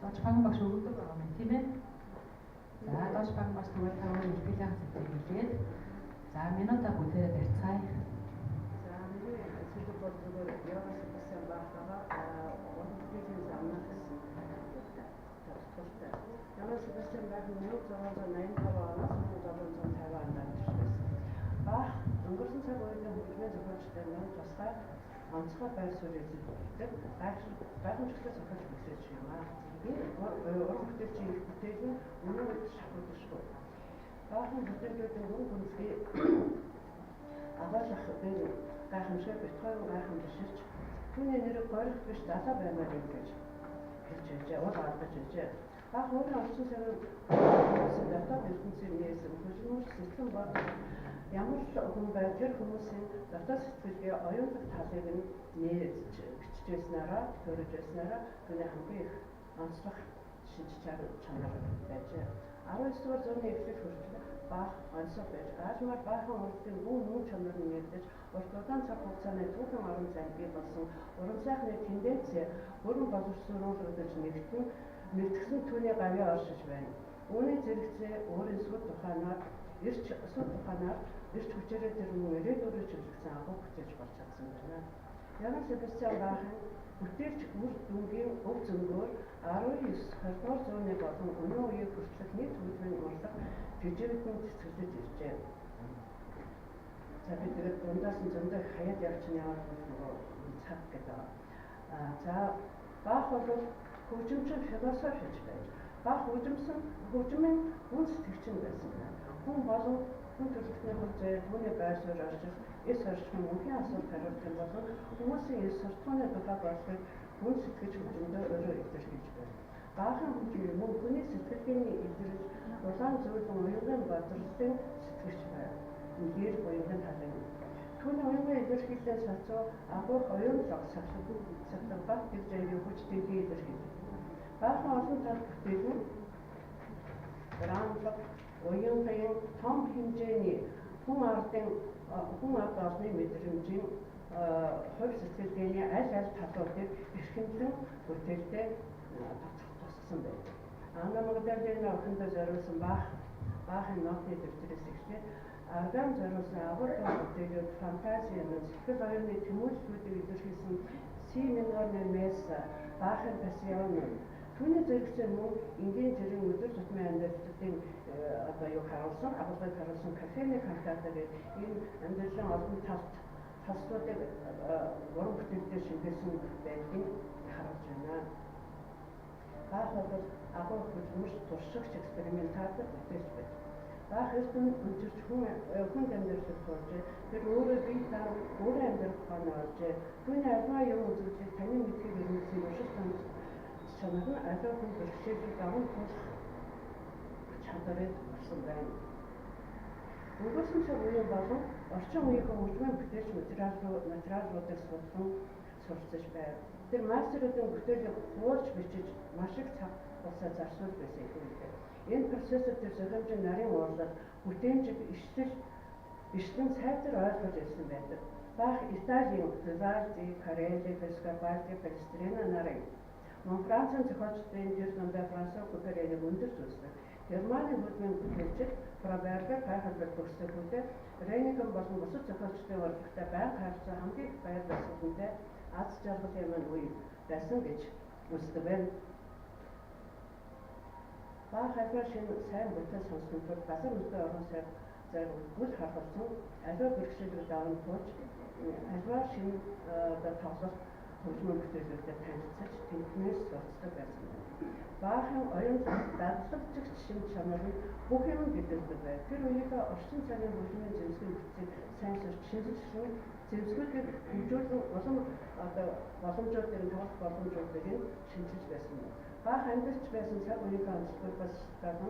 Дооч баган багш өгдөг байгаа юм тийм ээ. За дооч баган багш тэгвэл та өөрөө ихтгэлийн хэсэг хэлээд за минута бүтээрээ барьцгаая. За миний сэдв бол зүгээр яваас басан баахага ордгийн замнаас тустай. Яваас басан байх нь 1685 оноос 1750 онд амьдарсан. Баах өнгөрсөн цаг үеийн хөгжмийн зохиолчтой нь тусгай онцгой байр суурь эзэлдэг гайхамшигтай зохиолч бүтээгч юм аа. Уран бүтээлчийн их бүтээл нь өнөө үед шахагдчихгүй. Баахан бүтээлүүдийн гүн гүнзгий агуулгах дээр гайхамшиг битгой гайхамшигч түүний нэрийг горих биш далаа баймаар юм гэж хэлж байжээ. Уул гаргаж байжээ. Баах өөрийн орчин цагийн дотоод ертөнцийн нээсэн хөшмөрч сэтгэн бод ямар ч хүн байж тэр хүмүүсийн дотоод сэтгэлгээ оюутан талыг нь нээж бичижсэнараа төрөж байснараа түүний хамгийн их онцлог шинж чанар байжээ. 19-р зууны эхлэл хүртэл Баах онцлог байж аажмаар баахан урдын мөн чанар нь нэрдэж урт удаан цаг хугацааны түүхэн орон зайд бий болсон уран сайхны тенденц бүрэн боловсруулагдаж нэгтгэсэн түүний гавьяа оршиж байна. Үүний зэрэгцээ өөрийн сүд тухайнаар ирч хүчээрээ тэр мөн ирээдүйрээ чиглэсэн агуу бүтээж болж чадсан байна. Янс Себастьян Баахан бүтээлч үр дүнгийн өв зөнгөөр 19-20 зууны болон өнөө үеийг хүртэлх нийт хөдөлмөрийн урлаг жижигхэн цэцгэлж иржээ. За бид тэгээд дундаас нь зөндөө хаяад явж яваад нөгөө цаг гэдэг. За Баах бол хөгжимчин философич байж. Баах хөгжмийн үн сэтгэгчин байсан байна. Хүн болон хүн төрөлхтний хөлзөө түүний байр суурь орчил эс орчмын үнхийн асуулт хариулах юм бол хүмүүсийн эс суртахууны тухай бодлогыг хүн сэтгэж хөгжмөдөө өөрөө илэрхийлж байна. Баахан хөгжим мөн хүний сэтгэлгээний илэрж улаан зөвлөн уянгын бодлогын сэтгэгч байв. Гэр буянгийн талын. Түүний уянгийн илэрхийллийн сацуу агуулх уянлаг сахлах гэж зэйг хүчтэй илэрхийлж. Баахан олон тал бүтээл нь грандлаг уянгийн том хэмжээний хүн ард орны мэдрэмжийн хувь сэтгэлгээний аль талуудыг эрхэмлэн бүтээлтэй тусгасан байна. Анна Магдалина охиндоо зориулсан Баахын нотны дэвтрээс эхлээд арган зориулсан агуулгын бүтээлүүд фантазийн сэтгэл оюуны тэмүүлэлүүдийг илэрхийлсэн Си минорны месса Баахын пассион түүний зэрэгцээ мөн энгийн жирийн өдөр тутмын амьдралын харуулсан агуулгыг харуулсан кафены кантата гэдэг энэ амьдралын олон таслуудыг уран бүтээлээр шингээсэн байдлыг харуулж байна. Баах бол агуулгын хөдөлмөрч туршигч экспериментатор бүтээлч байна. Баах эрдэм өнчирч хүн амьдралыг туулж тэр өөрөө бие өөрөө амьдрах ухааны олжээ. Түүний альва юм үзүүлэлт таны мэдхийг өрнөсөн уршил чанар нь аливаа хүн бэрхшээлийг даван туулах чадварыг олсон байна. Өнгөрсөн цаг үеийн болон орчин үеийн хөгжмийн бүтээлч материалуудыг судлан сурчиж байв. Тэр мастеруудын бүтээлийг хуулж бичиж маш их цаг хугацаа зарцуулж байсан юм. Энэ процессор тэр зохиомжийн нарийн уурлал бүтээмжийг ишлэн сайтар ойлгож ирсэн байдаг. Баах Италийн Vivaldi, Corelli, Pescopaldi, Palestrina нарын мөн Францын зохиолчдын тэр дундаа Франсуа Куперэнийг өндөр зүйлсэн. Германы хөгжмийн бүтээлчид Фроберга гайхалтай төгсгөлтэй Рейниган болон бусад зохиолчдын урлагтай байнга харилцаа хамгийн их байр суурьтай аз жаргалын маань үе байсан гэж үздэг байна. Баах альва шинэ сайн бүтээл сонссон тул газар нутгийн орон сайд үл харгалзан аливаа бэрхшээлүүд даван туулж альва шинэ тоглох хөгжмийн бүтээлүүдэд танилцаж тэднээс сурцдаг байсан. Баахан оюун дадлагчигч шинж чанар нь бүх юм гэдэгтэй байв. Тэр үеийнхээ орчин цагийн хөгжмийн зэмсгийн бүтцийг сайн сурч шинжилсэн зэмсгүүдийг хөгжүүлэн боломжуудыг тоглох боломжуудыг шинжилж байсан. Баах амьдарч байсан цаг үеийнхээ онцлогоос гадна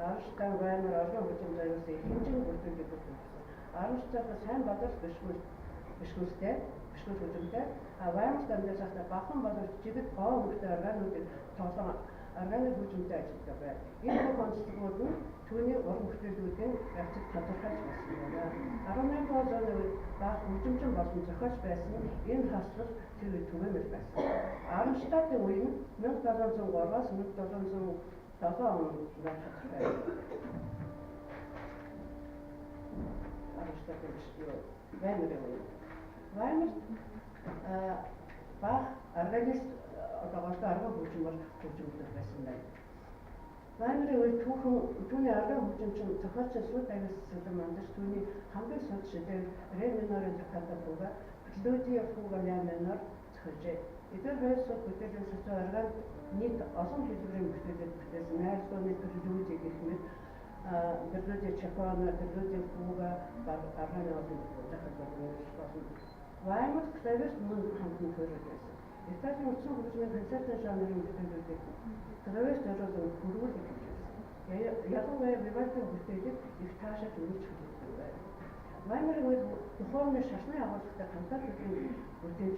Арнштайн Вайнер олон хөгжим зориулсан хэмжээний бүтээлийг бүтээсэн. Арнштайн сайн бодол бишгүүлтэй хөгжимтэй Вайнер дамжуулалтаа бахан боловч жигд гоо хөгжмийн органуудыг тоглон арганы хөгжмөнтэй ажилладаг байна. Энэ бүх онцлогууд нь түүний уран бүтээлүүдийн явцад тодорхойлж болсон байна. 18-р оны үед Бах хөгжимчин болон зохиолч байсан энэ хаслал тэр үед түгээмэл байсан. Арнштадтын үе нь 1703-аас 1707 он байхад байна. Арнштадтын Ваймарын үе. Ваймарт Бах органист одоо арган хөгжмөр хөгжмөдөг байсан байна. Ваймарын үед түүний арган хөгжимчин зохиолч Сүд Давис Сулеймандч түүний хамгийн сул шидээл ре минорын зохиолтой буга Клодио Фуга ля минор зохиожээ. Эдгээр хоёр сул бүтээлийн сацуу арган нийт олон хэлбэрийн бүтээлүүд бүтээсэн. Найрсууны төрлүүдийг гэх мэт Клодио Чакона, Клодио Фуга арганы олон зохиолтой болсон. Ваймар клавиш мөн хамтан төрөж байсан. Италийн үндсэн хөгжмийн концертын жанрын бүтээлүүдийг клавиш зориулсан хөрвүүлж байсан. Ялангуяа вивальдын бүтээлийг их таашааж өргөж хэлсэн байна. Ваймарын үед духовны шашны агуулгатай кантатуудын бүтээж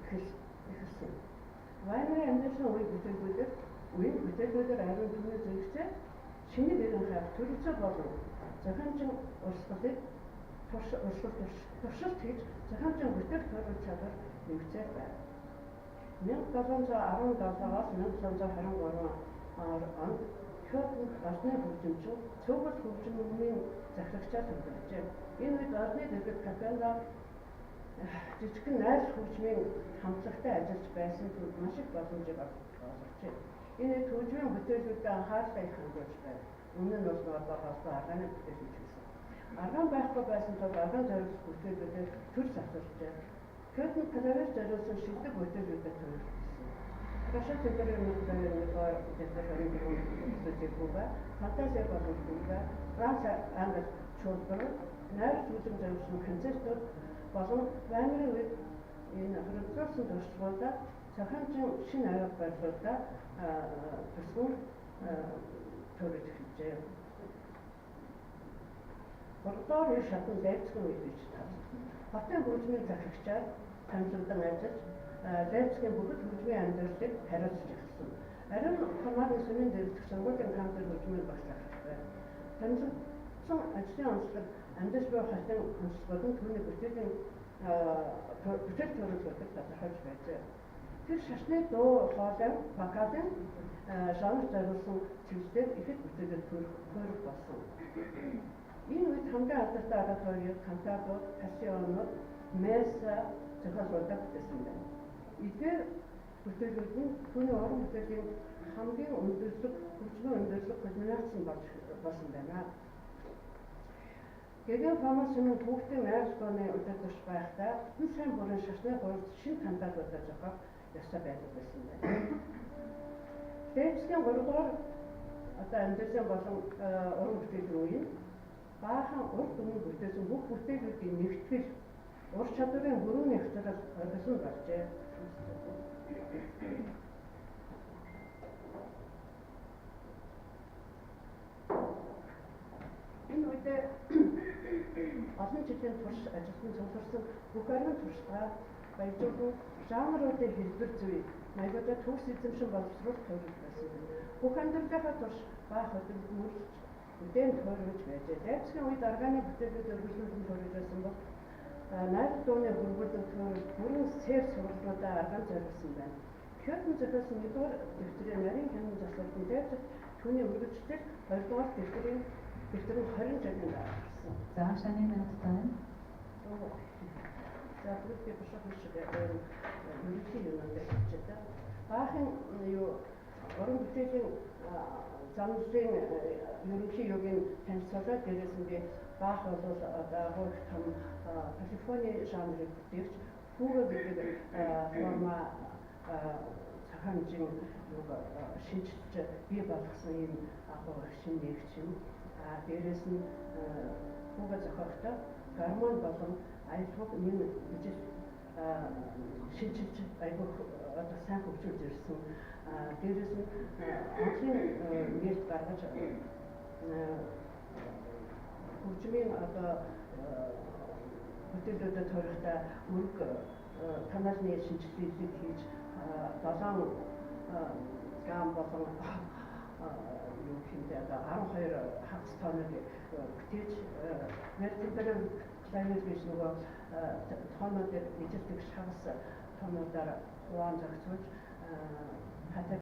эхэлсэн. Ваймарын амьдралын үеийн бүтээлүүдээр ариун түүний зэрэгцээ шинэ гэрэн хайр төрөлцөө болон зохиомжийн урсгалыг туршилт хийж зохиомжийн бүтээх төрөл чадвар нэмэгцээр байна. 1717-аас 1723 онд Кётонд орны хөгжимчин цөөхөл хөгжмийн захирагчаар төвлөрчээ. Энэ үед орны дэвгэл капелла жижигхэн найз хөгжмийн хамтлагтай ажиллаж байсан тул маш их боломжийг олгожээ. Энэ үед хөгжмийн бүтээлүүдэд анхаарлаа их хандуулж байна. Өмнө нь бол холбоо арганы бүтээлүүд байсан. Арган байхгүй байсан тул арган зориулсан бүтээлүүдээр төр засварлжээ. Кётонд клавиш зориулсан шилдэг бүтээлүүдэд төвлөрсөн. Рашид Тэнгэрийн мэдээлэл Буга, фантазия болон Буга, Франц англи чуулган, найр зүйлэн зориулсан концертууд болон Ваймарын үед энэ хөрөнгөсөн туршлагуудаа зохиомжийн шинэ арга барилуудаа төсвөр төрөж эхэлжээ. Бордоор шатны Лейпциг үед ч таарсан. Хотын хөгжмийн захирагчаар танилцуулан ажиллаж Лейпцигийн бүгд хөгжмийн амьдралыг хариуцж эхэлсэн. Харин Хамаагийн сүмийн дэргэдэх сургуулийн кампус хөгжмийн багшлах байна. Танилцсан ажлын онцлог амьдрал буй хатан онцлогууд нь түүний бүтээл төрөлөөр тодорхойлж байжээ. Тэр шашны дуу хоолой вокалын жанр зориулсан чиглэлээр ихэд бүтээлд төрөх болсон. Энэ үед хамгийн алдартай ораторууд, кантатууд, пассионууд, месса зохиолуудаа бүтээсэн байна. Эдгээр бүтээлүүд нь түүний уран бүтээлийн хамгийн өндөрлөг, хөгжмийн өндөрлөг кульминацийн болсон байна. Гэгэн Фомасны хүүхдийн найз бооны удирдагч байхдаа энэ сайн бүрэн шашны хурд шинэ кантатуудаа зохиох ёстой байдаг байсан байна. Лейпцигийн 3 дугаар одоо амьдралын болон уран бүтээлийн үеийн баахан урт өмнө бүтээсэн бүх бүтээлүүдийн нэгтгэл ур чадварын хөрөөний хязгаар олгосон болжээ. Энэ үедээ олон жилийн турш ажилтан цугларсан бүх аргын туршлага баяжуулан жанруудын хэлбэр зүй маягуудаа төгс эзэмшин боловсруулах төвлөрч байсан. Бүх амьдралынхаа турш баах хөдөлмөрч үдэн тойрож байжээ. Лейпцигийн үед арганы бүтээлүүд өргөжлүүлэн тойрож байсан бол найз дууны хөрвүүлэн тойрож бүрэн сэр сургалтуудаа арган зориулсан байна. Кётон зохиосон 1-р дэвтрийн нарийн хянан заслуулсан Лейпциг түүний өргөжлөлт 2-р дэвтрийн 20 жилийн дараа гарсан. За шаны минут тань. За бүгд бишop шиг ерөнхий юм дээр баахан юу уран бүтээлийн замлын ерөнхий юугийн танилцуулаад дээрээс нь баах бол одоо том Калифорни жанрыг бүтээгч Фуга гэдэг форма цахамжийн шинжилж бий болгосон юм шинэ нэгч юм. Дээрээс нь Фуга зохиогчтой гармон болон аялал энэ үжил шинжилж аягүй одоо сайн хөгжүүлж ирсэн. Дээрээс нь онцлог нэрт гаргаж хөгжмийн одоо бүтээлүүдэд тойрогтой өрг каналны шинжилгээг хийж 7 гам болон юу хэмтэй одоо 12 хагас тоног бүтээж вертибрал клавер гэж нөгөө тоонуудыг эжилдэг хагас тоонуудаар хуваан зохицуулж